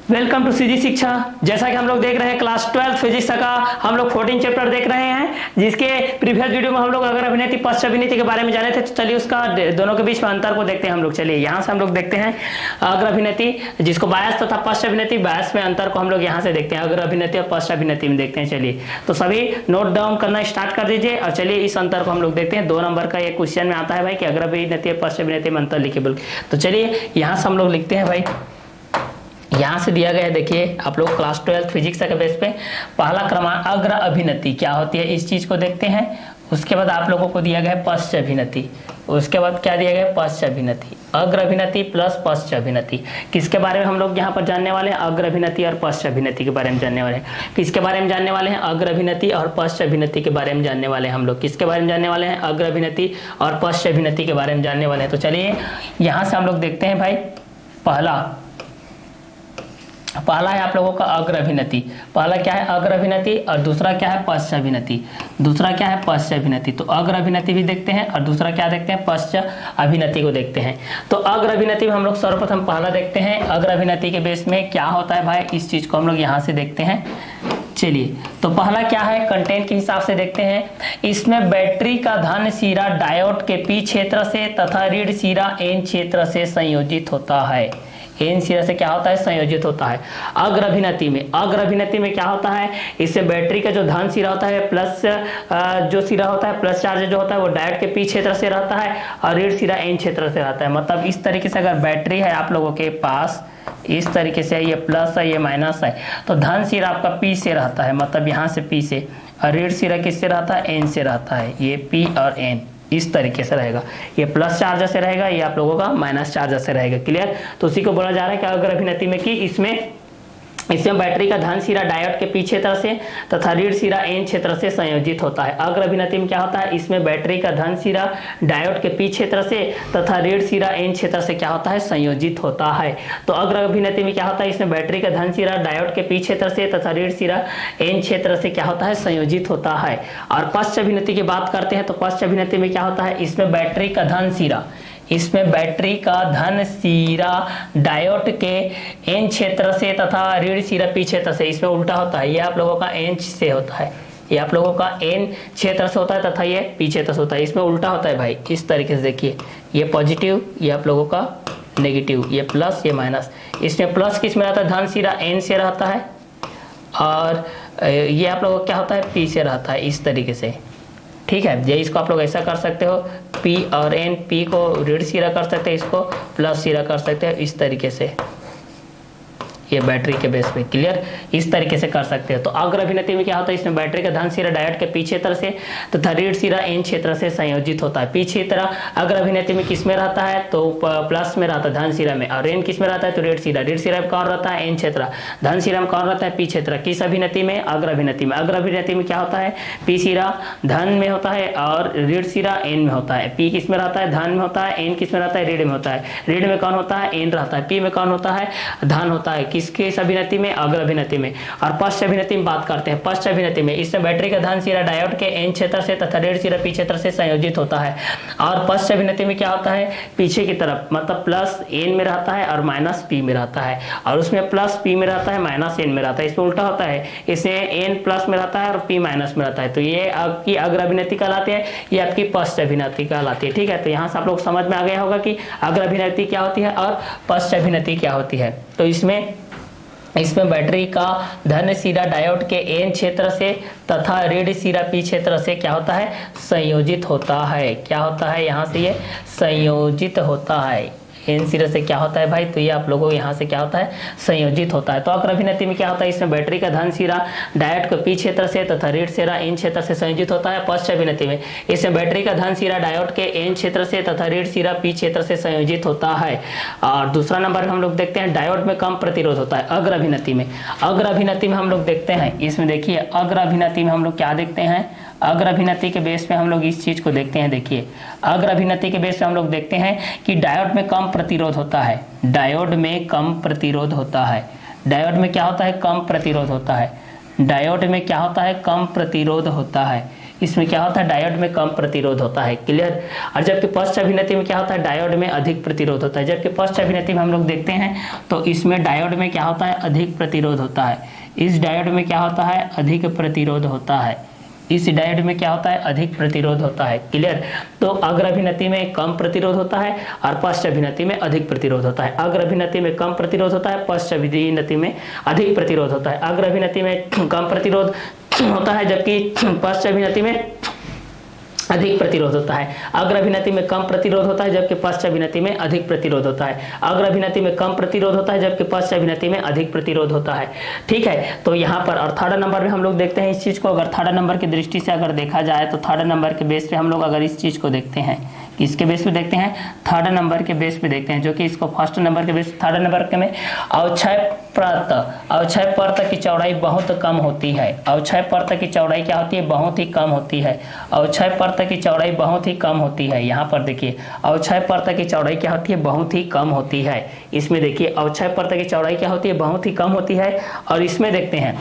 Welcome to CG शिक्षा। जैसा कि हम लोग देख रहे हैं क्लास 12 फिजिक्स का हम लोग 14 चैप्टर देख रहे हैं, जिसके प्रीवियस वीडियो में हम लोग अग्र अभिनेत्री पश्च अभिनेत्री के बारे में जाने थे। तो चलिए उसका दोनों के बीच में अंतर को देखते हैं हम लोग। चलिए यहाँ से हम लोग देखते हैं अग्र अभिनेत्री, जिसको बायस तथा पश्च अभिनेत्री, बायस में अंतर को हम लोग यहाँ से देखते हैं, अग्र अभिनेत्री और पश्च अभिनेत्री में देखते हैं। चलिए तो सभी नोट डाउन करना स्टार्ट कर दीजिए और चलिए इस अंतर को हम लोग देखते हैं। 2 नंबर का ये क्वेश्चन में आता है भाई कि अग्र अभिनेत्री और पश्च अभिनेत्री में अंतर लिखे बोल। तो चलिए यहाँ से हम लोग लिखते हैं भाई, यहाँ से दिया गया है, देखिए आप लोग क्लास 12 फिजिक्स के बेस पे पहला क्रमांक अग्र अभिनेत्री क्या होती है इस चीज को देखते हैं। उसके बाद आप लोगों को दिया गया है पश्च अभिनेत्री, उसके बाद क्या दिया गया है पश्च अभिनेत्री, अग्र अभिनेत्री प्लस पश्च अभिनेत्री। किसके बारे में हम लोग यहाँ पर जानने वाले हैं? अग्र अभिनेत्री और पश्च अभिनेत्री के बारे में जानने वाले हैं। किसके बारे में जानने वाले हैं? अग्र अभिनेत्री और पश्च अभिनेत्री के बारे में जानने वाले हैं हम लोग। किसके बारे में जानने वाले हैं? अग्र अभिनेत्री और पश्च अभिनेत्री के बारे में जानने वाले हैं। तो चलिए यहाँ से हम लोग देखते हैं भाई, पहला है आप लोगों का अग्र अभिनेत्री। पहला क्या है? अग्र अभिनेत्री और दूसरा क्या है? पश्च अभिनेत्री। दूसरा क्या है? पश्च अभिनेत्री। तो अग्र अभिनेत्री भी देखते हैं और दूसरा क्या देखते हैं? पश्च अभिनेत्री को देखते हैं। तो अग्र अभिनेत्री में हम लोग सर्वप्रथम पहला देखते हैं, अग्र अभिनेत्री के बेस में क्या होता है भाई, इस चीज को हम लोग यहाँ से देखते हैं। चलिए तो पहला क्या है, कंटेंट के हिसाब से देखते हैं। इसमें बैटरी का धन सिरा डायोड के पी क्षेत्र से तथा ऋण सिरा एन क्षेत्र से संयोजित होता है। एन सिरा से क्या होता है? संयोजित होता है। अग्र अभिनेत्री में क्या होता है, इससे बैटरी का जो धन सिरा होता है प्लस जो सिरा होता है, प्लस चार्ज जो होता है वो डायोड के पी क्षेत्र से रहता है और ऋण सिरा एन क्षेत्र से रहता है। मतलब इस तरीके से अगर बैटरी है आप लोगों के पास, इस तरीके से ये प्लस है ये माइनस है, तो धन सिरा आपका पी से रहता है, मतलब यहाँ से पी से, और ऋण सिरा किससे रहता है? एन से रहता है। ये पी और एन इस तरीके से रहेगा, ये प्लस चार्ज से रहेगा, ये आप लोगों का माइनस चार्ज से रहेगा। क्लियर? तो उसी को बोला जा रहा है कि अग्र अभिनेत्री में कि इसमें बैटरी का धन सिरा डायोड के पी क्षेत्र से तथा ऋण सिरा एन क्षेत्र से संयोजित होता है। अग्र अभिनेत्री में क्या होता है, इसमें बैटरी का धन सिरा डायोड के पी क्षेत्र से तथा ऋण सिरा एन क्षेत्र से क्या होता है? संयोजित होता है। तो अग्र अभिनेत्री में क्या होता है, इसमें बैटरी का धन सिरा डायोड के पी क्षेत्र से तथा ऋण सिरा एन क्षेत्र से क्या होता है? संयोजित होता है। और पश्च अभिनेत्री की बात करते हैं तो पश्च अभिनेत्री में क्या होता है, इसमें बैटरी का धन सिरा डायोड के एन क्षेत्र से तथा ऋण सिरा पी क्षेत्र से, इसमें उल्टा होता है। ये आप लोगों का एन से होता है, ये आप लोगों का एन क्षेत्र से होता है तथा ये पी क्षेत्र से होता है। इसमें उल्टा होता है भाई, इस तरीके से देखिए, ये पॉजिटिव, ये आप लोगों का नेगेटिव, ये प्लस ये माइनस। इसमें प्लस किस में रहता है? धन सिरा एन से रहता है और ये आप लोगों का क्या होता है? पी से रहता है, इस तरीके से। ठीक है, ये इसको आप लोग ऐसा कर सकते हो, पी और एन, पी को ऋण सिरा कर सकते हैं, इसको प्लस सिरा कर सकते हैं, इस तरीके से, ये बैटरी के बेस पे। क्लियर? इस तरीके से कर सकते हैं। तो अग्र अभिनेत्री में क्या होता है, इसमें बैटरी का धन सिरा डायोड के पी क्षेत्र से तथा ऋण सिरा एन क्षेत्र से संयोजित होता है। पी क्षेत्र अग्र अभिनेत्री में किस में रहता है, तो प्लस में रहता है, धन सिरा में, और एन किस में रहता है, तो ऋण सिरा में कौन रहता है? एन क्षेत्र। धन सिरा में कौन रहता है? पी क्षेत्र। किस अभिनेत्री में? अग्र अभिनेत्री में। अग्र अभिनेत्री में क्या होता है, पी सिरा धन में होता है और ऋण सिरा एन में होता है। पी किस में रहता है? धन में होता है। एन किस में रहता है? ऋण में होता है। ऋण में कौन होता है? एन रहता है। पी में कौन होता है? धन होता है। किसके अभिनेत्री में? अग्र अभिनेत्री में। और पश्च अभिनेत्री में बात करते हैं। पश्च अभिनेत्री में इसमें बैटरी का धन सिरा डायोड के एन क्षेत्र से तथा ऋण सिरा पी क्षेत्र से संयोजित होता है। और पश्च अभिनेत्री में क्या होता है, पीछे की तरफ, मतलब प्लस एन में रहता है और माइनस पी में रहता है, और उसमें प्लस पी में रहता है, माइनस एन में रहता है। इसमें उल्टा होता है, इसमें एन प्लस में रहता है और पी माइनस में रहता है। तो ये आपकी अग्र अभिनेत्री कहलाती है, ये आपकी पश्च अभिनेत्री कहलाती है। ठीक है, तो यहाँ से आप लोग समझ में आ गया होगा कि अग्र अभिनेत्री क्या होती है और पश्च अभिनेत्री क्या होती है। तो इसमें बैटरी का धन सिरा डायोड के एन क्षेत्र से तथा ऋण सिरा पी क्षेत्र से क्या होता है? संयोजित होता है। क्या होता है? यहाँ से ये संयोजित होता है। एन सिरा से क्या होता है भाई, तो ये आप लोगों को यहाँ से क्या होता है? संयोजित होता है। तो अग्र अभिनेत्री में क्या होता है, इसमें बैटरी का धन सिरा डायोड के पी क्षेत्र से तथा ऋण सिरा एन क्षेत्र से संयोजित होता है। पश्च अभिनेत्री में इसमें बैटरी का धन सिरा डायोड के एन क्षेत्र से तथा ऋण सिरा पी क्षेत्र से संयोजित होता है। और दूसरा नंबर हम लोग देखते हैं, डायोड में कम प्रतिरोध होता है। अग्र अभिनेत्री में हम लोग देखते हैं, इसमें देखिए अग्र अभिनेत्री में हम लोग क्या देखते हैं, अग्र अभिनेत्री के बेस पे हम लोग इस चीज को देखते हैं। देखिए अग्र अभिनेत्री के बेस पे हम लोग देखते हैं कि डायोड में कम प्रतिरोध होता है। डायोड में कम प्रतिरोध होता है। डायोड में क्या होता है? कम प्रतिरोध होता है। डायोड में क्या होता है? कम प्रतिरोध होता है। इसमें क्या होता है, डायोड में कम प्रतिरोध होता है, क्लियर। और जबकि पश्च अभिनति में क्या होता है, डायोड में अधिक प्रतिरोध होता है। जबकि पश्च अभिनति में हम लोग देखते हैं तो इसमें डायोड में क्या होता है, अधिक प्रतिरोध होता है। इस डायोड में क्या होता है, अधिक प्रतिरोध होता है। इस डायोड में क्या होता है, अधिक प्रतिरोध होता है, क्लियर। तो अग्र अभिनति में कम प्रतिरोध होता है और पश्च अभिनति में अधिक प्रतिरोध होता है। अग्र अभिनति में कम प्रतिरोध होता है, पश्च अभिनति में अधिक प्रतिरोध होता है। अग्र अभिनति में कम प्रतिरोध होता है जबकि पश्च अभिनति में अधिक प्रतिरोध होता है। अग्र अभिनति में कम प्रतिरोध होता है जबकि पश्च अभिनति में अधिक प्रतिरोध होता है। अग्र अभिनति में कम प्रतिरोध होता है जबकि पश्च अभिनति में अधिक प्रतिरोध होता है, ठीक है। तो यहाँ पर और थर्ड नंबर में हम लोग देखते हैं इस चीज को, अगर थर्ड नंबर की दृष्टि से अगर देखा जाए तो थर्ड नंबर के बेस पे हम लोग अगर इस चीज को देखते हैं, किसके बेस पे देखते हैं, थर्ड नंबर के बेस पे देखते हैं, जो कि इसको फर्स्ट नंबर के बेस, थर्ड नंबर के में अवक्षय परत की चौड़ाई बहुत कम होती है। अवक्षय परत की चौड़ाई क्या होती है, बहुत ही कम होती है। अवक्षय परत की चौड़ाई बहुत ही कम होती है। यहाँ पर देखिए अवक्षय परत की चौड़ाई क्या होती है, बहुत ही कम होती है। इसमें देखिए अवक्षय परत की चौड़ाई क्या होती है, बहुत ही कम होती है। और इसमें देखते हैं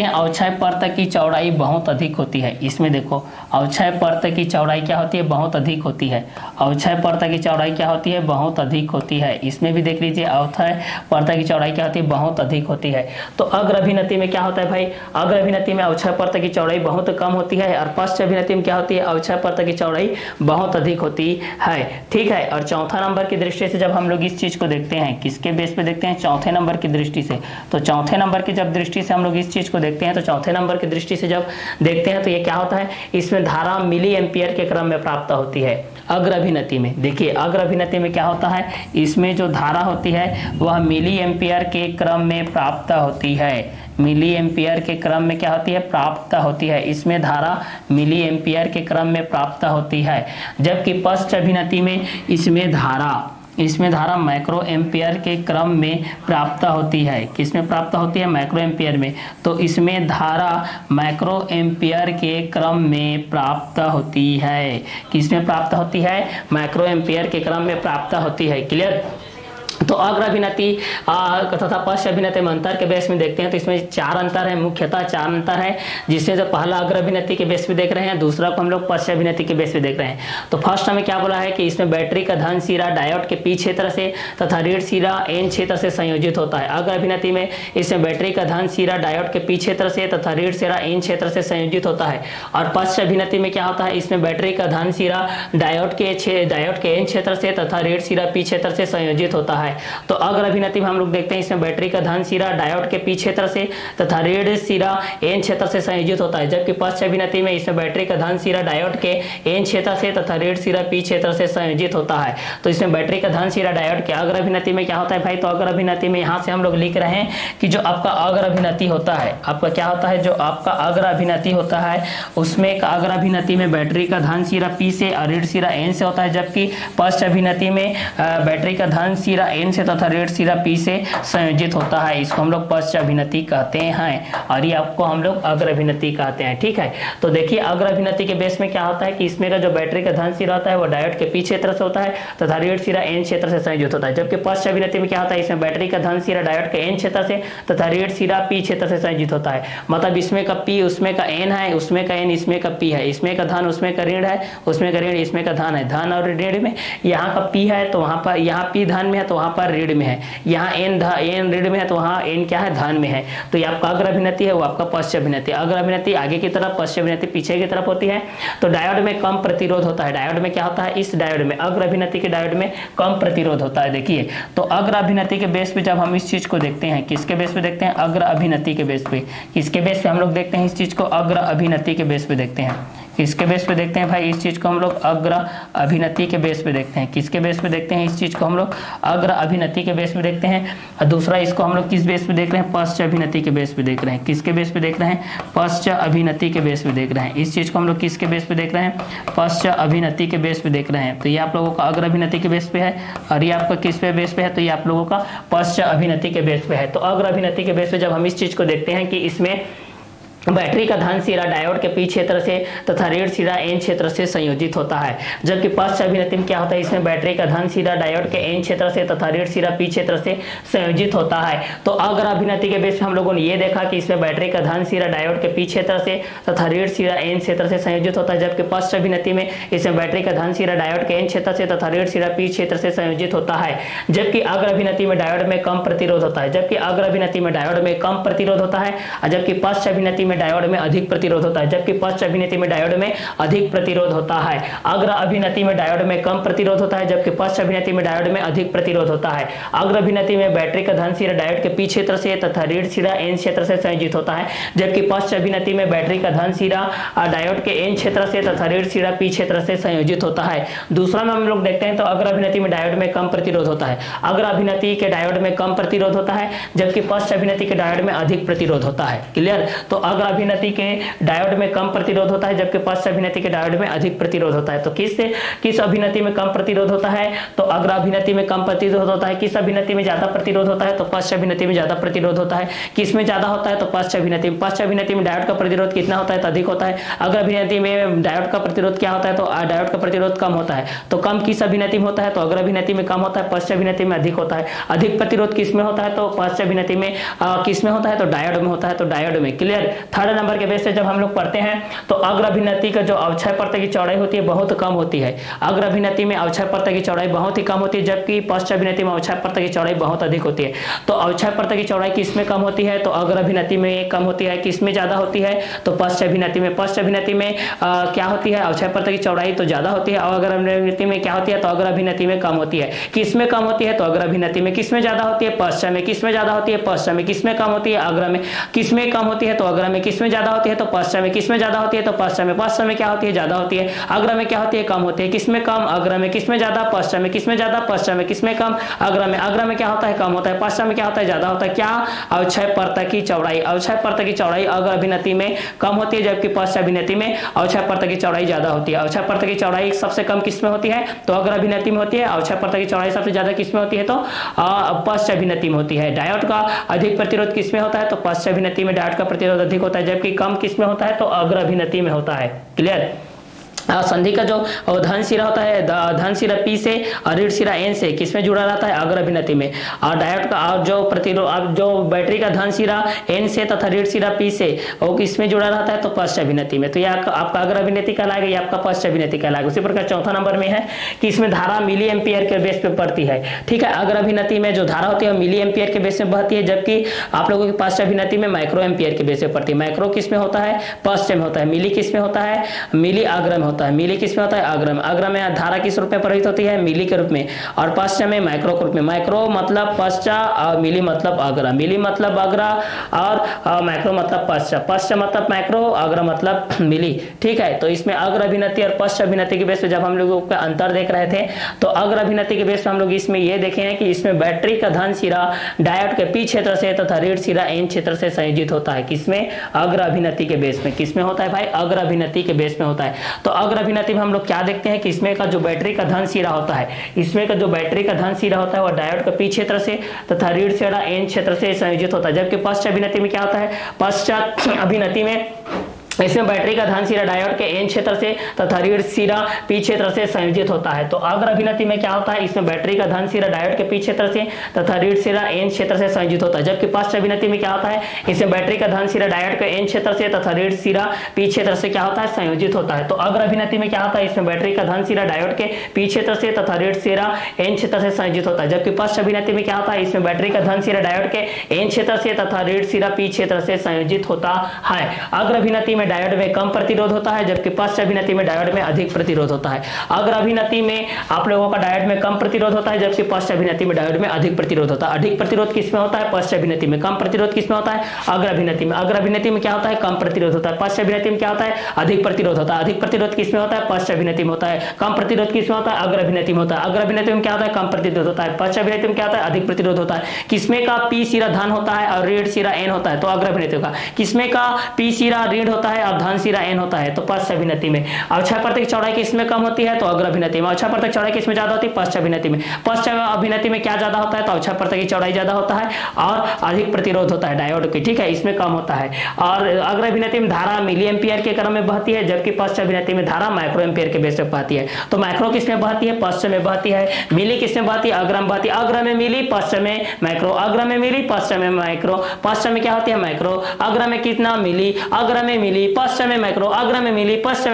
अवक्षय परत की चौड़ाई बहुत अधिक होती है। इसमें देखो अवक्षय परत की चौड़ाई क्या होती है, बहुत अधिक होती है। अवक्षय परत की चौड़ाई क्या होती है, बहुत अधिक होती है। इसमें भी देख लीजिए अवक्षय परत की चौड़ाई क्या होती है, बहुत अधिक होती है। तो अग्र अभिनति में क्या होता है भाई, अग्र अभिनति में अवक्षय परत की चौड़ाई बहुत कम होती है और पश्च अभिनति में क्या होती है, अवक्षय परत की चौड़ाई बहुत अधिक होती है, ठीक है। और चौथा नंबर की दृष्टि से जब हम लोग इस चीज को देखते हैं, किसके बेस पे देखते हैं, चौथे नंबर की दृष्टि से। तो चौथे नंबर की जब दृष्टि से हम लोग इस चीज को देखते हैं तो चौथे नंबर की दृष्टि से जब देखते हैं तो ये क्या होता है, इसमें धारा मिली एम्पियर के क्रम में प्राप्त होती है। अग्र अभिनति में देखिए, अग्र अभिनति में क्या होता है, इसमें जो धारा होती है वह मिली एम्पियर के क्रम में प्राप्त होती है। मिली एम्पियर के क्रम में क्या होती है, प्राप्त होती है। इसमें धारा मिली एम्पियर के क्रम में प्राप्त होती है। जबकि पश्च अभिनति में इसमें धारा माइक्रो एम्पियर के क्रम में प्राप्त होती है। किसमें प्राप्त होती है, माइक्रो एम्पियर में। तो इसमें धारा माइक्रो एम्पियर के क्रम में प्राप्त होती है। किसमें प्राप्त होती है, माइक्रो एम्पियर के क्रम में प्राप्त होती है, क्लियर। तो अग्र अभिनति तथा पश्च अभिनति में अंतर के बेस में देखते हैं तो इसमें चार अंतर है, मुख्यतः चार अंतर है, जिससे जो पहला अग्र अभिनति के बेस पे देख रहे हैं, दूसरा को हम लोग पश्च अभिनति के बेस पे देख रहे हैं। तो फर्स्ट हमें क्या बोला है कि इसमें बैटरी का धन सिरा डायोड के पी क्षेत्र से तथा ऋण सिरा एन क्षेत्र से संयोजित होता है। अग्र अभिनति में इसमें बैटरी का धन सिरा डायोड के पी क्षेत्र से तथा ऋण सिरा एन क्षेत्र से संयोजित होता है। और पश्च अभिनति में क्या होता है, इसमें बैटरी का धन सिरा डायोड के एन क्षेत्र से तथा ऋण सिरा पी क्षेत्र से संयोजित होता है। तो अग्र अभिनति में हम लोग देखते हैं इसमें बैटरी का धन सिरा डायोड के पी क्षेत्र से तथा ऋण सिरा एन क्षेत्र से संयोजित होता है। जबकि पश्च अभिनति में इसमें बैटरी का धन सिरा डायोड के एन क्षेत्र से तथा ऋण सिरा पी क्षेत्र से संयोजित होता है। तो इसमें बैटरी का धन सिरा डायोड के अग्र अभिनति में क्या होता है भाई, तो अग्र अभिनति में यहाँ से हम लोग लिख रहे हैं कि जो आपका अग्र अभिनति होता है, आपका क्या होता है, जो आपका अग्र अभिनति होता है उसमें एक अग्र अभिनति में बैटरी का धन सिरा पी से और ऋण सिरा एन से होता है। जबकि पश्च अभिनति में बैटरी का धन सिरा एन से तथा ऋण सिरा पी से संयोजित होता है। इसको हम लोग पश्च अभिनति कहते हैं और ये आपको हम लोग अग्र अभिनति कहते हैं, ठीक है। तो देखिए अग्र अभिनति के बेस में क्या होता है कि इसमें का जो बैटरी का धन सिरा होता है वो डायोड के पी क्षेत्र से होता है तथा ऋण सिरा एन क्षेत्र से संयोजित होता है। जबकि पश्च अभिनति में क्या होता है, इसमें बैटरी का धन सिरा डायोड के एन क्षेत्र से तथा ऋण सिरा पी क्षेत्र से संयोजित होता है। मतलब इसमें का पी उसमें का एन है, उसमें का एन इसमें का पी है, इसमें का धन उसमें का ऋण है, उसमें का ऋण इसमें का धन है। धन और ऋण में यहाँ का पी है तो वहाँ पर, यहाँ पी धन में है तो वहाँ पर ऋण में है, यहाँ एन ऋण में है तो वहाँ एन क्या है, धन में है। तो ये आपका अग्र अभिनति है, वो आपका पश्च अभिनति। अग्र अभिनति आगे की तरफ, पश्च अभिनति पीछे की तरफ होती है। तो डायोड में कम प्रतिरोध होता है। डायोड में क्या होता है, इस डायोड में, अग्र अभिनति के डायोड में कम प्रतिरोध होता है। देखिए तो अग्र अभिनति के बेस पे जब हम इस चीज को देखते हैं, किसके बेस पे देखते हैं, अग्र अभिनति के बेस पे। किसके बेस पे हम लोग देखते हैं इस चीज को, अग्र अभिनति के बेस पे देखते हैं। किसके बेस पे देखते हैं भाई, इस चीज को हम लोग अग्र अभिनति के बेस पे देखते हैं। किसके बेस पे देखते हैं, इस चीज को हम लोग अग्र अभिनति के बेस पे देखते हैं। और दूसरा इसको हम लोग किस बेस पे देख रहे हैं, पश्च अभिनति के बेस पे देख रहे हैं। किसके बेस पे देख रहे हैं, पश्च अभिनति के बेस पे देख रहे हैं। इस चीज को हम लोग किसके बेस पे देख रहे हैं, पश्च अभिनति के बेस पे देख रहे हैं। तो ये आप लोगों का अग्र अभिनति के बेस पे है और ये आपका किस पे बेस पे है, तो ये आप लोगों का पश्च अभिनति के बेस पे है। तो अग्र अभिनति के बेस पे जब हम इस चीज को देखते हैं कि इसमें बैटरी का धन सिरा डायोड के पी क्षेत्र से तथा ऋण सिरा एन क्षेत्र से संयोजित होता है। जबकि पश्च अभिनति में क्या होता है, इसमें बैटरी का धन सिरा डायोड के एन क्षेत्र से तथा ऋण सिरा पी क्षेत्र से संयोजित होता है। तो अग्र अभिनति के बेस में हम लोगों ने ये देखा कि इसमें बैटरी का धन सिरा डायोड के पी क्षेत्र से तथा ऋण सिरा एन क्षेत्र से संयोजित होता है। जबकि पश्च अभिनति में इसमें बैटरी का धन सिरा डायोड के एन क्षेत्र से तथा ऋण सिरा पी क्षेत्र से संयोजित होता है। जबकि अग्र अभिनति में डायोड में कम प्रतिरोध होता है, जबकि अग्र अभिनति में डायोड में कम प्रतिरोध होता है, जबकि पश्च अभिनति में डायोड में अधिक प्रतिरोध होता है। जबकि पश्च अभिनति में डायोड में अधिक प्रतिरोध होता है। अग्र अभिनति में डायोड में कम प्रतिरोध होता है, जबकि पश्च अभिनति में डायोड में अधिक प्रतिरोध होता है। अग्र अभिनति में बैटरी का धन सिरा डायोड के पी क्षेत्र से तथा ऋण सिरा एन क्षेत्र से संयोजित होता है। जबकि पश्च अभिनति में बैटरी का धन सिरा डायोड के एन क्षेत्र से तथा ऋण सिरा पी क्षेत्र से संयोजित होता है। दूसरा में हम लोग देखते हैं तो अग्र अभिनति में डायोड में कम प्रतिरोध होता है। अग्र अभिनति के डायोड में कम प्रतिरोध होता है, जबकि पश्च अभिनति के डायोड में अधिक प्रतिरोध होता है। क्लियर। तो अग्र अभिनति के डायोड में कम प्रतिरोध होता है, जबकि पश्च अभिनति के डायोड में अधिक प्रतिरोध होता है। तो किस अभिनति में कम प्रतिरोध होता है, तो अग्र अभिनति में कम प्रतिरोध होता है। किस अभिनति में ज्यादा प्रतिरोध होता है, तो पश्च अभिनति में ज्यादा प्रतिरोध होता है। किस में ज्यादा होता है, तो पश्च अभिनति में। पश्च अभिनति में डायोड का प्रतिरोध कितना होता है, तो अधिक होता है। अग्र अभिनति में डायोड का प्रतिरोध क्या होता है, तो डायोड का प्रतिरोध कम होता है। तो कम किस अभिनति में होता है, तो अग्र अभिनति में कम होता है, पश्च अभिनति में अधिक होता है। अधिक प्रतिरोध किस में होता है, तो पश्च अभिनति में। किस में होता है, तो डायोड में होता है, तो डायोड में। क्लियर। थर्ड नंबर के बेस से जब हम लोग पढ़ते हैं तो अग्र अभिनति का जो अवक्षय परत की चौड़ाई होती है बहुत कम होती है। अग्र अभिनति में अवक्षय परत की चौड़ाई बहुत ही कम होती है, जबकि पश्च अभिनति में अवक्षय परत की चौड़ाई बहुत अधिक होती है। तो अवक्षय परत की चौड़ाई किस में कम होती है, तो अग्र अभिनति में कम होती है। किस में ज्यादा होती है, तो पश्च अभिनति में। पश्च अभिनति में क्या होती है, अवक्षय परत की चौड़ाई तो ज्यादा होती है, और अग्र अभिनति में क्या होती है, तो अग्र अभिनति में कम होती है। किस में कम होती है, तो अग्र अभिनति में। किस में ज्यादा होती है, पश्च में। किस में ज्यादा होती है, पश्च में। किस में कम होती है, अग्र में। किस में कम होती है, तो अग्र में। किस में ज्यादा होती है, तो पश्च में। किस में ज्यादा होती है, तो पश्च में। पश्च में क्या होती है, ज्यादा होती है। अग्र में क्या होती है, कम होती है। किस में कम, अग्र में। किस में ज्यादा, पश्च में। किस में ज्यादा, पश्च में। किस में कम, अग्र में। अग्र में क्या होता है, कम होता है। पश्च में क्या होता है, ज्यादा होता है। क्या, अवक्षय परत की चौड़ाई। अवक्षय परत की चौड़ाई अग्र अभिनति में कम होती है, जबकि पश्च अभिनति में अवक्षय परत की चौड़ाई ज्यादा होती है। अवक्षय परत की चौड़ाई सबसे कम किस में होती है, तो अग्र अभिनति में होती है। अवक्षय परत की चौड़ाई सबसे ज्यादा किस में होती है, तो पश्च अभिनति में होती है। डायोड का अधिक प्रतिरोध किस में होता है, तो पश्च अभिनति में डायोड का प्रतिरोध अधिक होता है, जबकि कम किस में होता है, तो अग्र अभिनति में होता है। क्लियर। संधि का जो धन सिरा होता है, धन सिरा पी से और ऋण सिरा एन से किसमें जुड़ा रहता है, अग्र अभिनति में। और डायोड का जो प्रतिरोध, जो बैटरी का धन सिरा एन से तथा ऋण सिरा पी से वो किसमें जुड़ा रहता है, तो पश्च अभिनति में। तो ये आपका अग्र अभिनति कहलाएगा, ये आपका पश्च अभिनति कहलाएगा। उसी प्रकार चौथा नंबर में है कि इसमें धारा मिली एम्पियर के बेस पे पड़ती है। ठीक है। अग्र अभिनति में जो धारा होती है मिली एम्पियर के बेस पे बहती है, जबकि आप लोगों की पश्च अभिनति में माइक्रो एम्पियर के बेस पे पड़ती है। माइक्रो किस में होता है, पश्च में होता है। मिली किस में होता है, मिली अग्र में होता है। मिली किस में होता है, अग्र में। अग्र में धारा किस रूप में प्रवाहित होती है, मिली के रूप में। और पश्च में माइक्रो के रूप में। माइक्रो मतलब पश्च और मिली मतलब अग्र। मिली मतलब अग्र और माइक्रो मतलब पश्च। पश्च मतलब माइक्रो, अग्र मतलब मिली। ठीक है। तो इसमें अग्र अभिनति और पश्च अभिनति के बेस पे जब हम लोग अंतर देख रहे थे तो अग्र अभिनति के बेस पे हम लोग इसमें ये देखे हैं कि इसमें बैटरी का धन सिरा डायोड के पी क्षेत्र से तथा ऋण सिरा एन क्षेत्र से संयोजित होता है। किसमें, अग्र अभिनति के बेस में। किसमें होता है भाई, अग्र अभिनति के बेस में होता है। तो अग्र अभिनति में हम लोग क्या देखते हैं कि इसमें का जो बैटरी का धन सिरा होता है, इसमें का जो बैटरी का धन सिरा होता है वो डायोड के पी क्षेत्र से तथा ऋण सिरा एन क्षेत्र से संयोजित होता है। जबकि पश्च अभिनति में क्या होता है, पश्च अभिनति में इसमें बैटरी का धन सिरा डायोड के एन क्षेत्र से तथा ऋण सिरा पी क्षेत्र से संयोजित होता है। तो अग्र अभिनति में क्या होता है, इसमें बैटरी का धन सिरा डायोड के पी क्षेत्र से तथा ऋण सिरा एन क्षेत्र से संयोजित होता है। जबकि पश्च अभिनति में क्या होता है, इसमें बैटरी का धन सिरा डायोड के एन क्षेत्र से तथा ऋण सिरा पी क्षेत्र से क्या होता है, संयोजित होता है। तो अग्र अभिनति में क्या होता है, इसमें बैटरी का धन सिरा डायोड के पी क्षेत्र से तथा ऋण सिरा एन क्षेत्र से संयोजित होता है। जबकि पश्च अभिनति में क्या होता है, इसमें बैटरी का धन सिरा डायोड के एन क्षेत्र से तथा ऋण सिरा पी क्षेत्र से संयोजित होता है। अग्र अभिनति में डायोड में कम प्रतिरोध होता है, जबकि पश्च अभिनति में डायोड में अधिक प्रतिरोध होता है। अग्र अभिनति में आप लोगों का डायोड में कम प्रतिरोध होता है, जबकि पश्च अभिनति में डायोड में अधिक प्रतिरोध होता है। अधिक प्रतिरोध किसमें होता है, पश्च अभिनति में। कम प्रतिरोध किसमें होता है, अग्र अभिनति में। अग्र अभिनति में क्या होता है, कम प्रतिरोध होता है। पश्च अभिनति में क्या होता है, अधिक प्रतिरोध होता है। अधिक प्रतिरोध किसमें होता है, पश्च अभिनति में होता है। कम प्रतिरोध किसमें होता है, अग्र अभिनति में होता है। अग्र अभिनति में क्या होता है, कम प्रतिरोध होता है। पश्च अभिनति में क्या होता है, अधिक प्रतिरोध होता है। किसमें का पी सिरा धन होता है और ऋण सिरा एन होता है, तो अग्र अभिनति का। किसमें का पी सिरा ऋण होता है है और धन सिरा n होता है तो पश्च अभिनति में। अवक्षयपर्त की चौड़ाई किसमें कम होती है तो अग्र अभिनति में। अवक्षयपर्त की चौड़ाई किसमें ज्यादा होती है पश्च अभिनति में। पश्च अभिनति में क्या ज्यादा होता है तो अवक्षयपर्त की चौड़ाई ज्यादा होता है और अधिक प्रतिरोध होता है डायोड की, ठीक है, इसमें कम होता है। और अग्र अभिनति में धारा मिली एम्पियर के क्रम में बहती है, जबकि पश्च अभिनति में धारा माइक्रो एम्पियर के बेस पर बहती है। तो माइक्रो किसमें बहती है पश्च में बहती है, मिली किसमें बहती है अग्र में बहती है। अग्र में मिली पश्च में माइक्रो, अग्र में मिली पश्च में माइक्रो, पश्च में क्या होती है माइक्रो, अग्र में कितना मिली, अग्र में मिली पश्च में माइक्रो, अग्र में मिली पश्च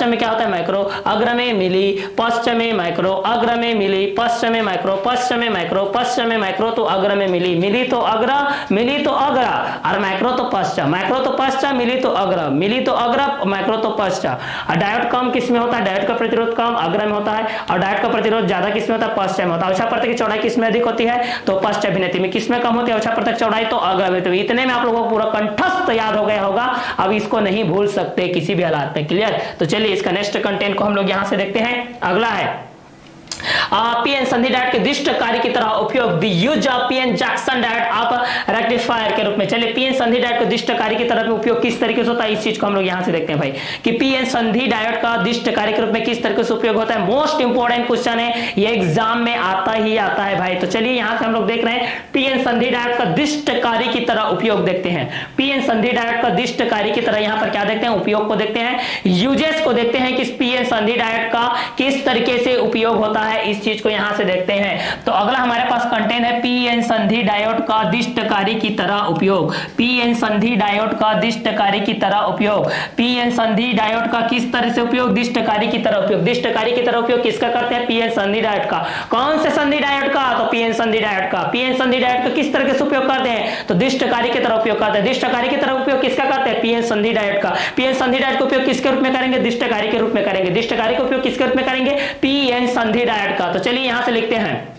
में क्या होता है माइक्रो, अग्र में मिली पश्च में माइक्रो, अग्र में मिली पश्च में माइक्रो, पश्च में माइक्रो, पश्च में माइक्रो तो अग्र में मिली, मिली तो अग्र, मिली तो अग्र और माइक्रो तो पश्च, माइक्रो तो पश्च, मिली तो अग्र, मिली तो अग्र, माइक्रो तो पश्च। और डायोड कम किसमें होता है, डायोड का प्रतिरोध कम अग्र में होता है और डायोड का प्रतिरोध ज्यादा किसमें होता है पश्च में होता है। अवक्षयपर्त की चौड़ाई किसमें अधिक होती है तो पश्च अभिनति में, किसमें कम होती है अवक्षयपर्त की चौड़ाई तो अग्र में। तो इतने में आप लोगों को पूरा कंठस्थ याद हो गया होगा, अब इसको नहीं भूल सकते किसी भी हालात में, क्लियर। तो चलिए इसका नेक्स्ट कंटेंट को हम लोग यहां से देखते हैं। अगला है पीएन संधि डायोड के दिष्ट कार्य की तरह उपयोग, the use of PN junction diode off rectifier के रूप में। चलिए पीएन संधि डायोड के दिष्ट कार्य की तरह उपयोग किस तरीके से होता है, इस चीज को हम लोग यहां से देखते हैं भाई कि पीएन संधि डायोड का दिष्ट कार्य के रूप में किस तरीके से उपयोग होता है। मोस्ट इंपोर्टेंट क्वेश्चन है, ये एग्जाम में आता ही आता है भाई। तो चलिए यहां से हम लोग देख रहे हैं पीएन संधि डायोड का दिष्ट कार्य की तरह उपयोग देखते हैं। पीएन संधि डायोड का दिष्ट कार्य की तरह यहां पर क्या देखते हैं, उपयोग को देखते हैं, यूजेस को देखते हैं कि पीएन संधि डायोड का किस तरीके से उपयोग होता है, इस चीज को यहां से देखते हैं। तो अगला हमारे पास कंटेंट है पीएन संधि डायोड का दिष्ट कार्य की तरह उपयोग। पीएन संधि डायोड का दिष्ट कार्य की तरह उपयोग, पीएन संधि डायोड का किस तरह से उपयोग, दिष्ट कार्य की तरह उपयोग। दिष्ट कार्य की तरह उपयोग किसका करते हैं, पीएन संधि डायोड का। कौन से संधि डायोड का, तो पीएन संधि डायोड का। पीएन संधि डायोड का किस तरह से उपयोग करते हैं तो दिष्ट कार्य की तरह उपयोग करते हैं। दिष्ट कार्य की तरह उपयोग किसका करते हैं, पीएन संधि डायोड का। पीएन संधि डायोड का उपयोग किसके रूप में करेंगे, दिष्ट कार्य के रूप में करेंगे। दिष्ट कार्य का उपयोग किसके रूप में करेंगे, पीएन संधि डायोड का। तो चलिए यहां से लिखते हैं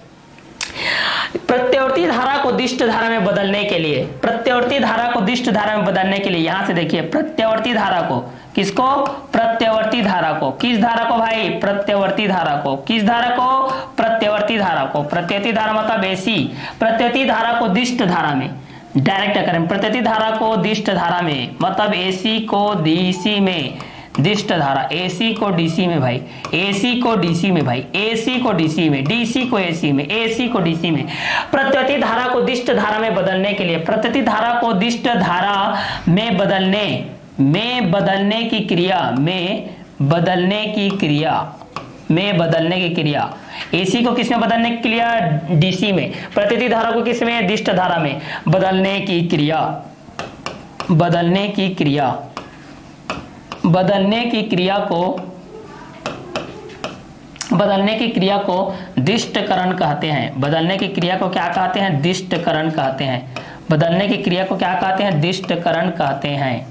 प्रत्यावर्ती धारा को दिष्ट धारा में बदलने के लिए, प्रत्यावर्ती धारा को दिष्ट धारा में बदलने के लिए यहां से देखिए प्रत्यावर्ती धारा को, किसको, प्रत्यावर्ती धारा को, किस धारा को भाई, प्रत्यावर्ती धारा को, किस धारा को, प्रत्यावर्ती धारा को। प्रत्यावर्ती धारा मतलब एसी, प्रत्यावर्ती धारा को दिष्ट धारा में डायरेक्ट करें, प्रत्यावर्ती धारा को दिष्ट धारा में मतलब एसी को डीसी में, दिष्ट धारा एसी को डीसी में भाई, एसी को डीसी में भाई, एसी को डीसी में, डीसी को एसी में, एसी को डीसी में। प्रत्यावर्ती धारा को दिष्ट धारा में बदलने के लिए, प्रत्यावर्ती धारा को दिष्ट धारा में बदलने की क्रिया एसी को किसमें बदलने की क्रिया, डीसी में। प्रत्यावर्ती धारा को किसमें, दिष्ट धारा में बदलने की क्रिया को दिष्टकरण कहते हैं। बदलने की क्रिया को क्या कहते हैं, दिष्टकरण कहते हैं। बदलने की क्रिया को क्या कहते हैं, दिष्टकरण कहते हैं।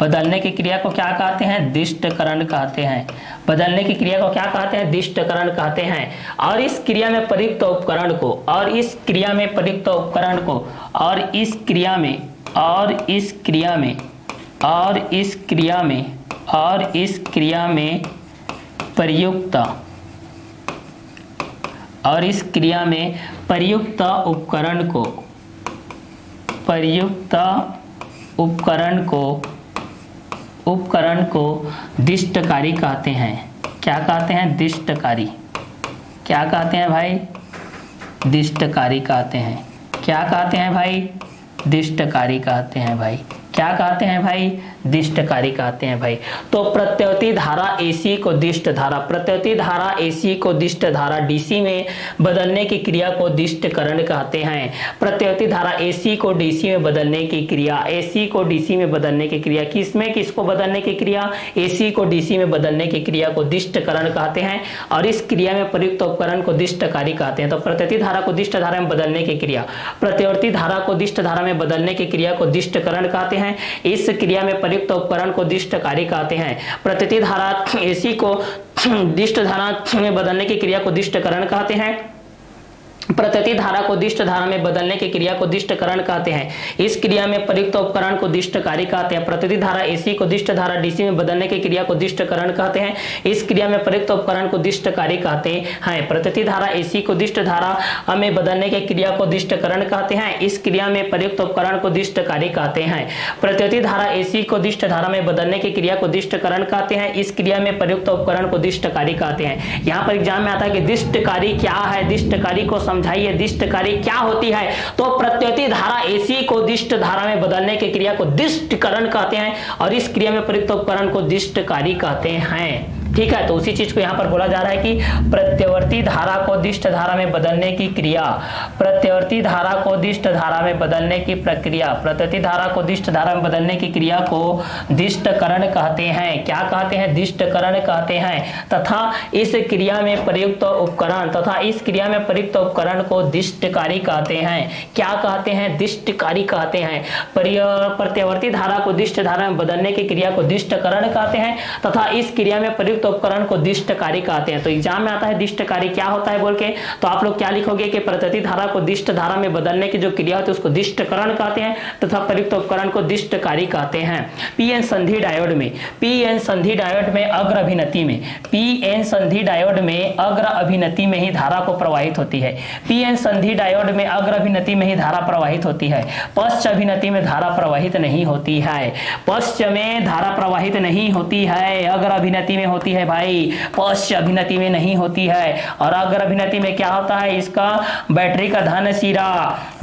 बदलने की क्रिया को क्या कहते हैं, दिष्टकरण कहते हैं। बदलने की क्रिया को क्या कहते हैं, दिष्टकरण कहते हैं। और इस क्रिया में प्रयुक्त उपकरण को, और इस क्रिया में प्रयुक्त उपकरण को, और इस क्रिया में, और इस क्रिया में, और इस क्रिया में, और इस क्रिया में प्रयुक्त, और इस क्रिया में प्रयुक्त उपकरण को, प्रयुक्त उपकरण को दिष्टकारी कहते हैं। क्या कहते हैं, दिष्टकारी। क्या कहते हैं भाई, दिष्टकारी कहते हैं। क्या कहते हैं भाई, दिष्टकारी कहते हैं भाई। क्या कहते हैं भाई, दिष्टकारी कहते हैं भाई। तो प्रत्यावर्ती धारा एसी को दिष्ट धारा, प्रत्यावर्ती धारा एसी को दिष्ट धारा डीसी में बदलने की क्रिया को दिष्टकरण कहते हैं। प्रत्यावर्ती धारा एसी को डीसी में बदलने की क्रिया, एसी को डीसी में बदलने की क्रिया, किसमें, किसको बदलने की क्रिया, एसी को डीसी में बदलने की क्रिया को दिष्टकरण कहते हैं। और इस क्रिया में प्रयुक्त उपकरण को दिष्टकारी कहते हैं। तो प्रत्यावर्ती धारा को दिष्ट धारा में बदलने की क्रिया, प्रत्यावर्ती धारा को दिष्ट धारा में बदलने की क्रिया को दिष्टकरण कहते हैं। इस क्रिया में प्रयुक्त उपकरण को दिष्टकारी कहते हैं। प्रत्यावर्ती धारा एसी को दिष्ट धारा में बदलने की क्रिया को दिष्टकरण कहते हैं। प्रत्यति धारा को दिष्ट धारा में बदलने की क्रिया को दिष्टकरण कहते हैं। इस क्रिया में प्रयुक्त उपकरण को दिष्टकारी कहते हैं। प्रत्यति धारा एसी को दिष्ट धारा डीसी में बदलने की क्रिया को दिष्टकरण कहते हैं। इस क्रिया में प्रयुक्त उपकरण को दिष्टकारी कहते हैं। प्रत्यति धारा एसी को दिष्ट धारा में बदलने की क्रिया को दिष्टकरण कहते हैं। इस क्रिया में प्रयुक्त उपकरण को दिष्टकारी कहते हैं। प्रत्यति धारा एसी को दिष्ट धारा में बदलने की क्रिया को दिष्टकरण कहते हैं। इस क्रिया में प्रयुक्त उपकरण को दिष्टकारी कहते हैं। यहाँ पर एग्जाम में आता है कि दिष्टकारी क्या है, दिष्टकारी को समझाइए, दिष्टकारी क्या होती है। तो प्रत्यति धारा एसी को दिष्ट धारा में बदलने की क्रिया को दिष्टकरण कहते हैं और इस क्रिया में प्रयुक्त उपकरण को दिष्टकारी कहते हैं। ठीक है, तो उसी चीज को यहाँ पर बोला जा रहा है कि प्रत्यवर्ती धारा को दिष्ट धारा में बदलने की क्रिया, प्रत्यवर्ती धारा को दिष्ट धारा में बदलने की प्रक्रिया, प्रत्यवर्ती धारा को दिष्ट धारा में बदलने की क्रिया को दिष्टकरण कहते हैं। क्या कहते हैं? दिष्टकरण कहते हैं। तथा इस क्रिया में प्रयुक्त उपकरण तथा इस क्रिया में प्रयुक्त उपकरण को दिष्टकारी कहते हैं। क्या कहते हैं? दिष्टकारी कहते हैं। प्रत्यवर्ती धारा को दिष्ट धारा में बदलने की क्रिया को दिष्टकरण कहते हैं तथा इस क्रिया में प्रयुक्त उपकरण को दिष्टकारी कहते हैं। तो एग्जाम में आता है दिष्टकारी क्या होता है बोल के, तो आप लोग क्या लिखोगे कि प्रत्यति धारा को दिष्ट धारा में बदलने की जो क्रिया होती है उसको दिष्टकरण कहते हैं तथा प्रयुक्त उपकरण को दिष्टकारी कहते हैं। पीएन संधि डायोड में, पीएन संधि डायोड में अग्र अभिनति में, पीएन संधि डायोड में अग्र अभिनति में ही धारा को प्रवाहित होती है। पीएन संधि डायोड में अग्र अभिनति में ही धारा प्रवाहित होती है। पश्च अभिनति में धारा प्रवाहित नहीं होती है। पश्च में धारा प्रवाहित नहीं होती है, अग्र अभिनति में होती है भाई, पश्च अभिनति में नहीं होती है। और अग्र अभिनति में क्या होता है? इसका बैटरी का धन सिरा,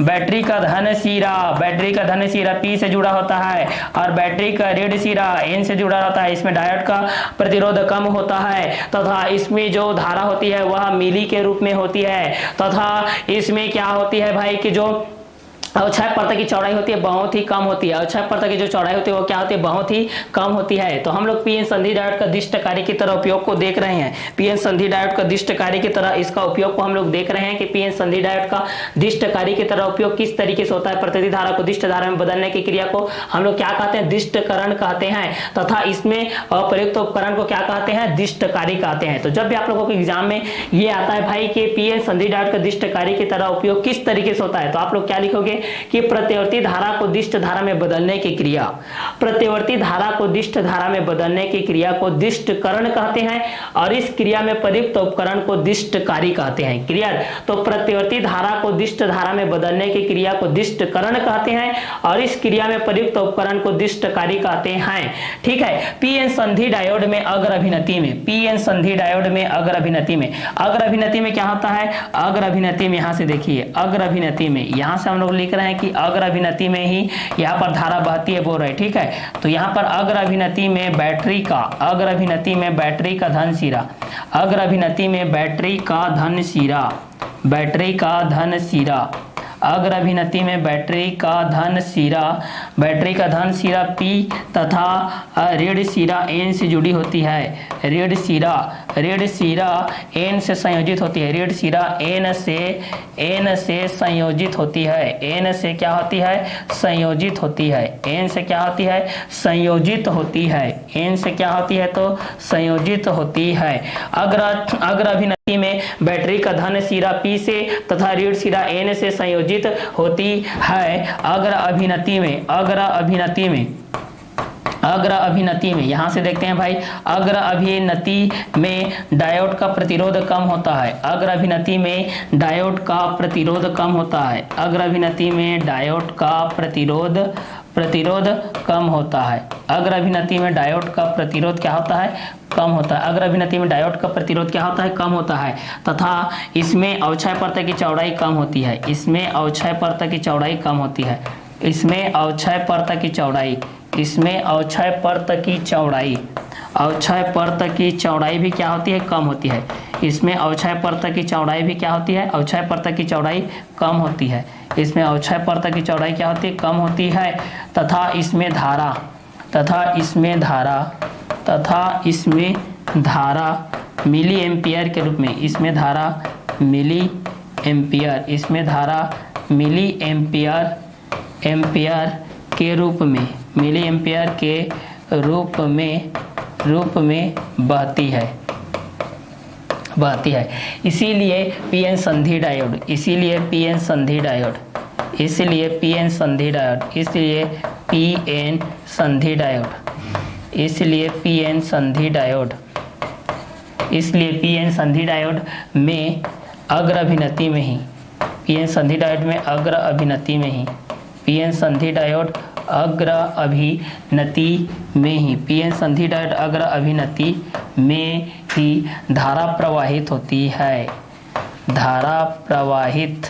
बैटरी का धन सिरा, बैटरी का धन सिरा पी से जुड़ा होता है और बैटरी का ऋण सिरा एन से जुड़ा होता है। इसमें डायोड का प्रतिरोध कम होता है तथा इसमें जो धारा होती है वह मिली के रूप में होती है तथा इसमें क्या होती है भाई कि जो अवक्षय परत की चौड़ाई होती है बहुत ही कम होती है। अवक्षय परत की जो चौड़ाई होती है वो क्या होती है? बहुत ही कम होती है। तो हम लोग पीएन संधि डायोड का दिष्टकारी की तरह उपयोग को देख रहे हैं। पीएन संधि डायोड का दिष्टकारी की तरह इसका उपयोग को हम लोग देख रहे हैं कि पीएन संधि डायोड का दिष्टकारी की तरह उपयोग किस तरीके से होता है। प्रत्यति धारा को दिष्ट धारा में बदलने की क्रिया को हम लोग क्या कहते हैं? दिष्टकरण कहते हैं तथा इसमें प्रयुक्त उपकरण को क्या कहते हैं? दिष्टकारी कहते हैं। तो जब भी आप लोगों के एग्जाम में ये आता है भाई कि पीएन संधि डायोड का दिष्टकारी की तरह उपयोग किस तरीके से होता है, तो आप लोग क्या लिखोगे कि प्रत्यवर्ती धारा को दिष्ट धारा में बदलने की क्रिया, प्रत्यवर्ती धारा को दिष्ट धारा में बदलने की क्रिया को दिष्टकरण कहते हैं और इस क्रिया में प्रयुक्त उपकरण को दिष्टकारी कहते हैं। क्लियर? तो प्रत्यवर्ती धारा को दिष्ट धारा में बदलने की क्रिया को दिष्टकरण कहते हैं और इस क्रिया में प्रयुक्त उपकरण को दिष्टकारी कहते हैं। ठीक है। पीएन संधि डायोड में अग्र अभिनति में, पीएन संधि डायोड में अग्र अभिनति में, अग्र अभिनति में क्या होता है? अग्र अभिनति में यहां से देखिए, अग्र अभिनति में यहां से हम लोग लिख रहे हैं कि अग्र अभिनति में ही यहाँ पर धारा बहती है बोल रहे। ठीक है, तो यहाँ पर अग्र अभिनति में बैटरी का, अग्र अभिनति में बैटरी का धन सिरा, अग्र अभिनति में बैटरी का धन सिरा, बैटरी का धन सिरा, अग्र अभिनति में बैटरी का धन सिरा, बैटरी का धन सिरा P तथा ऋण सिरा N से जुड़ी होती है। ऋण सिरा N से संयोजित होती है। ऋण सिरा N से संयोजित होती है। N से क्या होती है? संयोजित होती है। N से क्या होती है? संयोजित होती है। N से क्या होती है? तो संयोजित होती है। अग्र अभिनति में बैटरी का धन सिरा P से तथा ऋण सिरा N से संयोजित होती है। अग्र अभिनति में, अग्र अभिनति में, अग्र अभिनति में यहां से देखते हैं भाई, अग्र अभिनति में डायोड का प्रतिरोध कम होता है। अग्र अभिनति में डायोड का प्रतिरोध कम होता है। अग्र अभिनति में डायोड का प्रतिरोध कम होता है। अग्र अभिनति में डायोड का प्रतिरोध क्या होता है? कम होता है। अग्र अभिनति में डायोड का प्रतिरोध क्या होता है? कम होता है तथा इसमें अवक्षय परत की चौड़ाई कम होती है। इसमें अवक्षय परत की चौड़ाई कम होती है। इसमें अवक्षय परत की चौड़ाई, इसमें अवक्षय परत की चौड़ाई, अवक्षय परत की चौड़ाई भी क्या होती है? कम होती है। इसमें अवक्षय परत की चौड़ाई भी क्या होती है? अवक्षय परत की चौड़ाई कम होती है। इसमें अवक्षय परत की चौड़ाई क्या होती है? कम होती है तथा इसमें धारा, तथा इसमें धारा, तथा इसमें धारा मिली एम्पियर के रूप में, इसमें धारा मिली एम्पियर, इसमें धारा मिली एम्पियर के रूप में, मिली एम्पियर के रूप में बहती है, बहती है। इसीलिए पीएन संधि डायोड, इसलिए पीएन संधि डायोड, इसलिए पीएन संधि डायोड, इसलिए पीएन संधि डायोड, इसलिए पीएन संधि डायोड, इसलिए पीएन संधि डायोड में अग्र अभिनति में ही, पीएन संधि डायोड में अग्र अभिनति में ही, पीएन संधि डायोड अग्र अभिनति में ही, पीएन संधि डायोड अग्र अभिनति में ही धारा प्रवाहित होती है, धारा प्रवाहित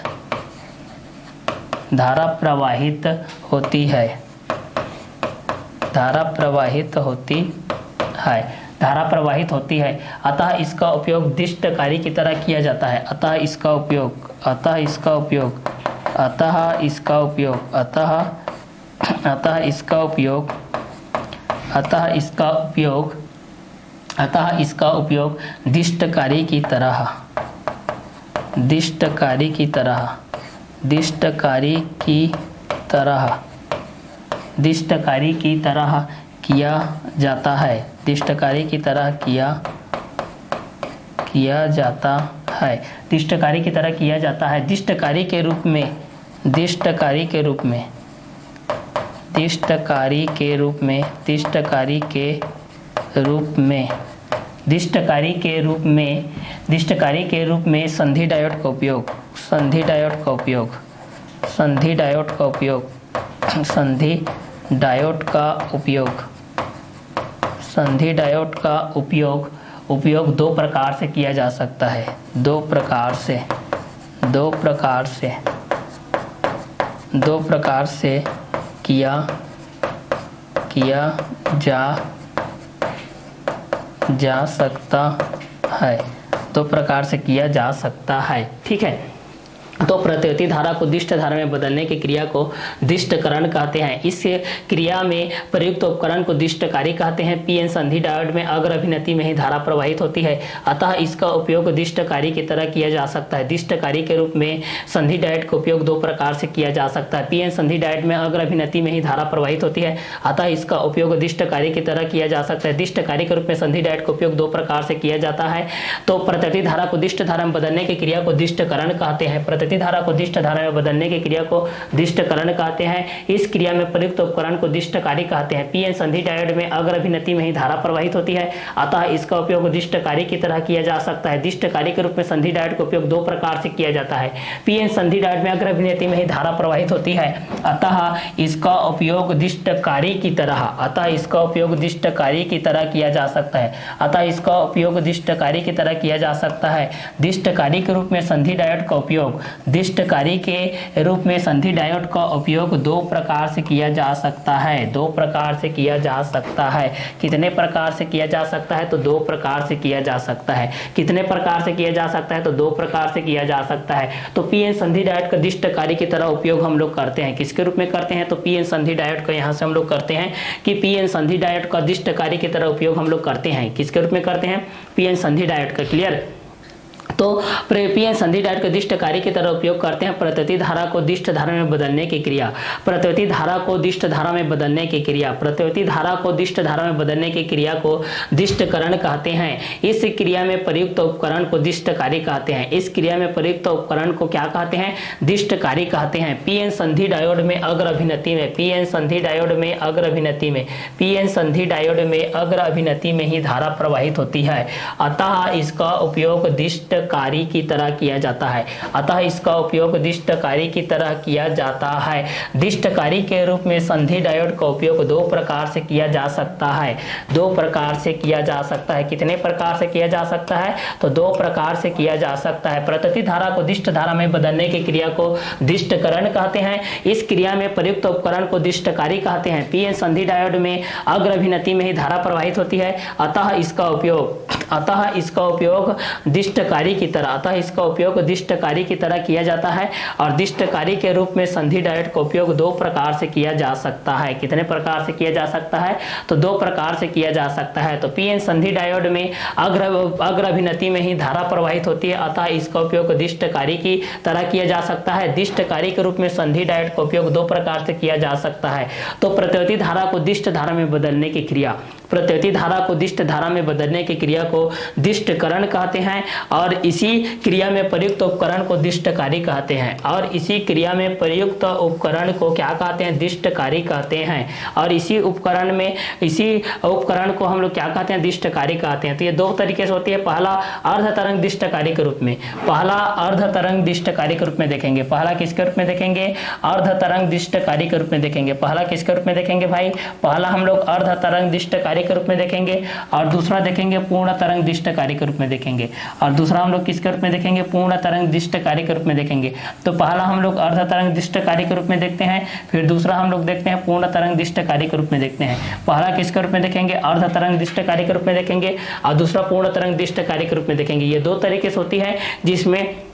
होती है, धारा प्रवाहित होती है, धारा प्रवाहित होती है। अतः इसका उपयोग दिष्टकारी की तरह किया जाता है। अतः इसका उपयोग, अतः इसका उपयोग, अतः इसका उपयोग, अतः इसका उपयोग, अतः इसका उपयोग, अतः इसका उपयोग दिष्टकारी की तरह, दिष्टकारी की तरह, दिष्टकारी की तरह, दिष्टकारी की तरह किया जाता है, दिष्टकारी की तरह किया जाता है, दिष्टकारी की तरह किया जाता है। दिष्टकारी के रूप में, दिष्टकारी के रूप में, दिष्टकारी के रूप में, दिष्टकारी के रूप में, दिष्टकारी के रूप में, दिष्टकारी के रूप में संधि डायोड का उपयोग, संधि डायोड का उपयोग, संधि डायोड का उपयोग, संधि डायोड का उपयोग, संधि डायोड का उपयोग दो प्रकार से किया जा सकता है, दो प्रकार से, दो प्रकार से, दो प्रकार से किया जा सकता है, दो प्रकार से किया जा सकता है। ठीक है, तो प्रतिवर्ती धारा को दिष्ट धारा में बदलने की क्रिया को दिष्टकरण कहते हैं। इस क्रिया में प्रयुक्त उपकरण को दिष्टकारी कहते हैं। पीएन संधि डायोड में अग्र अभिनति में ही धारा प्रवाहित होती है, अतः इसका उपयोग दिष्टकारी की तरह किया जा सकता है। दिष्टकारी के रूप में संधि डायोड का उपयोग दो प्रकार से किया जा सकता है। पीएन संधि डायोड में अग्र अभिनति में ही धारा प्रवाहित होती है, अतः इसका उपयोग दिष्टकारी की तरह किया जा सकता है। दिष्टकारी के रूप में संधि डायोड का उपयोग दो प्रकार से किया जाता है। तो प्रतिवर्ती धारा को दिष्ट धारा में बदलने की क्रिया को दिष्टकरण कहते हैं। प्रतिवर्ती धारा को दिष्ट धारा में बदलने की क्रिया को दिष्टकरण कहते हैं। इस क्रिया में प्रयुक्त उपकरण को दिष्टकारी कहते हैं। पीएन संधि डायोड में अग्र अभिनति में ही धारा प्रवाहित होती है, अतः इसका उपयोग दिष्टकारी की तरह किया जा सकता है। दिष्टकारी के रूप में संधि डायोड का उपयोग दो प्रकार से किया जाता है। पीएन संधि डायोड में अग्र अभिनति में ही धारा प्रवाहित होती है, अतः इसका उपयोग दिष्टकारी की तरह, अतः इसका उपयोग दिष्टकारी की तरह किया जा सकता है, अतः इसका उपयोग दिष्टकारी की तरह किया जा सकता है। दिष्टकारी के रूप में संधि डायोड का उपयोग, दिष्टकारी के रूप में संधि डायोड का उपयोग दो प्रकार से किया जा सकता है, दो प्रकार से किया जा सकता है। कितने प्रकार से किया जा सकता है? तो दो प्रकार से किया जा सकता है। कितने प्रकार से किया जा सकता है? तो दो प्रकार से किया जा सकता है। तो पीएन संधि डायोड का दिष्टकारी की तरह उपयोग हम लोग करते हैं। किसके रूप में करते हैं? तो पीएन संधि डायोड का यहाँ से हम लोग करते हैं कि पीएन संधि डायोड का दिष्टकारी की तरह उपयोग हम लोग करते हैं। किसके रूप में करते हैं? पीएन संधि डायोड का। क्लियर? तो पीएन संधि डायोड के दिष्टकारी की तरह उपयोग करते हैं प्रतिवर्ती धारा को दिष्ट धारा में बदलने की क्रिया, प्रतिवर्ती धारा को दिष्ट धारा में बदलने की क्रिया, प्रतिवर्ती धारा को दिष्ट धारा में बदलने की क्रिया को दिष्टकरण कहते हैं। इस क्रिया में प्रयुक्त उपकरण को दिष्टकारी कहते हैं। इस क्रिया में प्रयुक्त उपकरण को क्या कहते हैं? दिष्टकारी कहते हैं। पीएन संधि डायोड में अग्र अभिनति में, पीएन संधि डायोड में अग्र अभिनति में, पीएन संधि डायोड में अग्र अभिनति में ही धारा प्रवाहित होती है, अतः इसका उपयोग दिष्टकारी की तरह किया जाता है, अतः इसका उपयोग दिष्टकारी की तरह किया जाता है। दिष्टकारी के रूप में संधि डायोड का उपयोग दो प्रकार से किया जा सकता है, दो प्रकार से किया जा सकता है। कितने प्रकार से किया जा सकता है? तो दो प्रकार से किया जा सकता है। प्रतिवर्ती धारा को दिष्ट धारा में बदलने की क्रिया को दिष्टकरण कहते हैं। इस क्रिया में प्रयुक्त उपकरण को दिष्टकारी कहते हैं। पीएन संधि डायोड में अग्र अभिनति में ही धारा प्रवाहित होती है, अतः इसका उपयोग दिष्टकारी की तरह, अतः इसका उपयोग दिष्टकारी की तरह किया जाता है। और दिष्टकारी के रूप में संधि डायोड का उपयोग दो प्रकार से किया जा सकता है। कितने प्रकार से किया जा सकता है? तो दो प्रकार से किया जा सकता है। तो पीएन संधि डायोड में अग्र अभिनति में ही धारा प्रवाहित होती है, अतः इसका उपयोग दिष्टकारी की तरह किया जा सकता है। दिष्टकारी के रूप में संधि डायोड का उपयोग दो प्रकार से किया जा सकता है। तो प्रतिवर्ती धारा को दिष्ट धारा में बदलने की क्रिया, प्रत्येति धारा को दिष्ट धारा में बदलने की क्रिया को दिष्टकरण कहते हैं और इसी क्रिया में प्रयुक्त उपकरण को दिष्टकारी कहते हैं और इसी क्रिया में प्रयुक्त उपकरण को क्या कहते हैं, दिष्टकारी कहते हैं और इसी उपकरण को हम लोग क्या कहते हैं, दिष्टकारी कहते हैं। तो ये दो तरीके से होती है। पहला अर्ध तरंग दिष्टकारी के रूप में, पहला अर्ध तरंग दिष्टकारी के रूप में देखेंगे। पहला किसके रूप में देखेंगे, अर्ध तरंग दिष्टकारी के रूप में देखेंगे। पहला किसके रूप में देखेंगे भाई, पहला हम लोग अर्ध तरंग दिष्टकारी के रूप में देखेंगे और दूसरा देखेंगे पूर्ण तरंग दिष्टकारी के रूप में देखेंगे और दूसरा हम लोग किसके रूप में देखेंगे, पूर्ण तरंग दिष्टकारी के रूप में देखेंगे। तो पहला हम लोग अर्ध तरंग दिष्टकारी के रूप में देखते हैं, फिर दूसरा हम लोग देखते हैं पूर्ण तरंग दिष्टकारी के रूप में देखते हैं। पहला किसके रूप में देखेंगे, अर्ध तरंग दिष्टकारी के रूप में देखेंगे और दूसरा पूर्ण तरंग दिष्टकारी के रूप में देखेंगे। ये दो तरीके से होती है जिसमें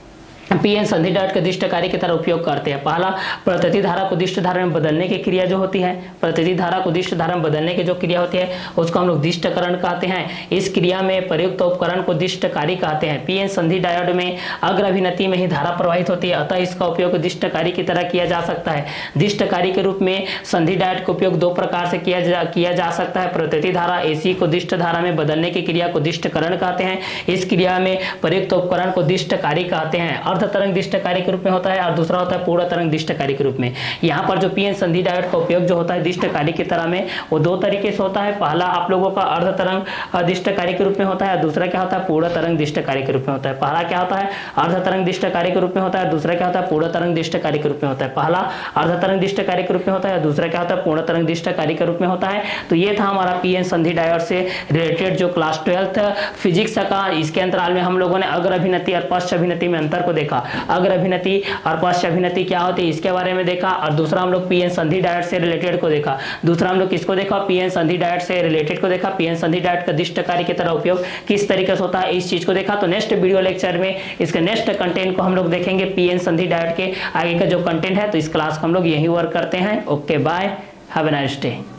पीएन संधि डायोड के दिष्टकारी की तरह उपयोग करते हैं। पहला प्रत्येति धारा को दिष्ट धारा में बदलने की क्रिया जो होती है, प्रत्येति धारा को दिष्ट धारा में बदलने की जो क्रिया होती है उसको हम लोग दिष्टकरण कहते हैं। इस क्रिया में प्रयुक्त उपकरण को दिष्टकारी कहते हैं। पीएन संधि डायोड में अग्र अभिनति में ही धारा प्रवाहित होती है, अतः इसका उपयोग दिष्टकारी की तरह किया जा सकता है। दिष्टकारी के रूप में संधि डायोड का उपयोग दो प्रकार से किया जा सकता है। प्रत्येति धारा एसी को दिष्ट धारा में बदलने की क्रिया को दिष्टकरण कहते हैं। इस क्रिया में प्रयुक्त उपकरण को दिष्टकारी कहते हैं। अर्ध तरंग दिष्टकारी के रूप में होता है और दूसरा होता है पूर्ण तरंग दिष्टकारी के रूप में। यहाँ पर जो पीएन संधि डायोड का उपयोग जो होता है दिष्टकारी की तरह में वो दो तरीके से होता है। पहला आप लोगों का अर्ध तरंग दिष्टकारी के रूप में होता है, दूसरा क्या होता है, पूर्ण तरंग दिष्टकारी के रूप में होता है। पहला क्या होता है, अर्ध तरंग दिष्टकारी के रूप में होता है, दूसरा क्या होता है, पूर्ण तरंग दिष्टकारी के रूप में होता है। पहला अर्ध तरंग दिष्टकारी के रूप में होता है, दूसरा क्या होता है, पूर्ण तरंग दिष्टकारी के रूप में होता है। तो ये था हमारा पीएन संधि डायोड से रिलेटेड जो क्लास 12th फिजिक्स का इसके अंतराल में हम लोगों ने अग्र अभिनति और पश्च अभिनति में अंतर को देखा। अग्र अभिनति और पश्च अभिनति क्या होती है इसके बारे में देखा और दूसरा हम लोग पीएन संधि डायोड से रिलेटेड को देखा। दूसरा हम लोग किसको देखा, पीएन संधि डायोड से रिलेटेड को देखा। पीएन संधि डायोड का दिष्टकारी की तरह उपयोग किस तरीके से होता है इस चीज को देखा। तो नेक्स्ट वीडियो लेक्चर में इसके नेक्स्ट कंटेंट को हम लोग देखेंगे, पीएन संधि डायोड के आगे का जो कंटेंट है। तो इस क्लास को हम लोग यही वर्क करते हैं। Okay bye, have a nice day.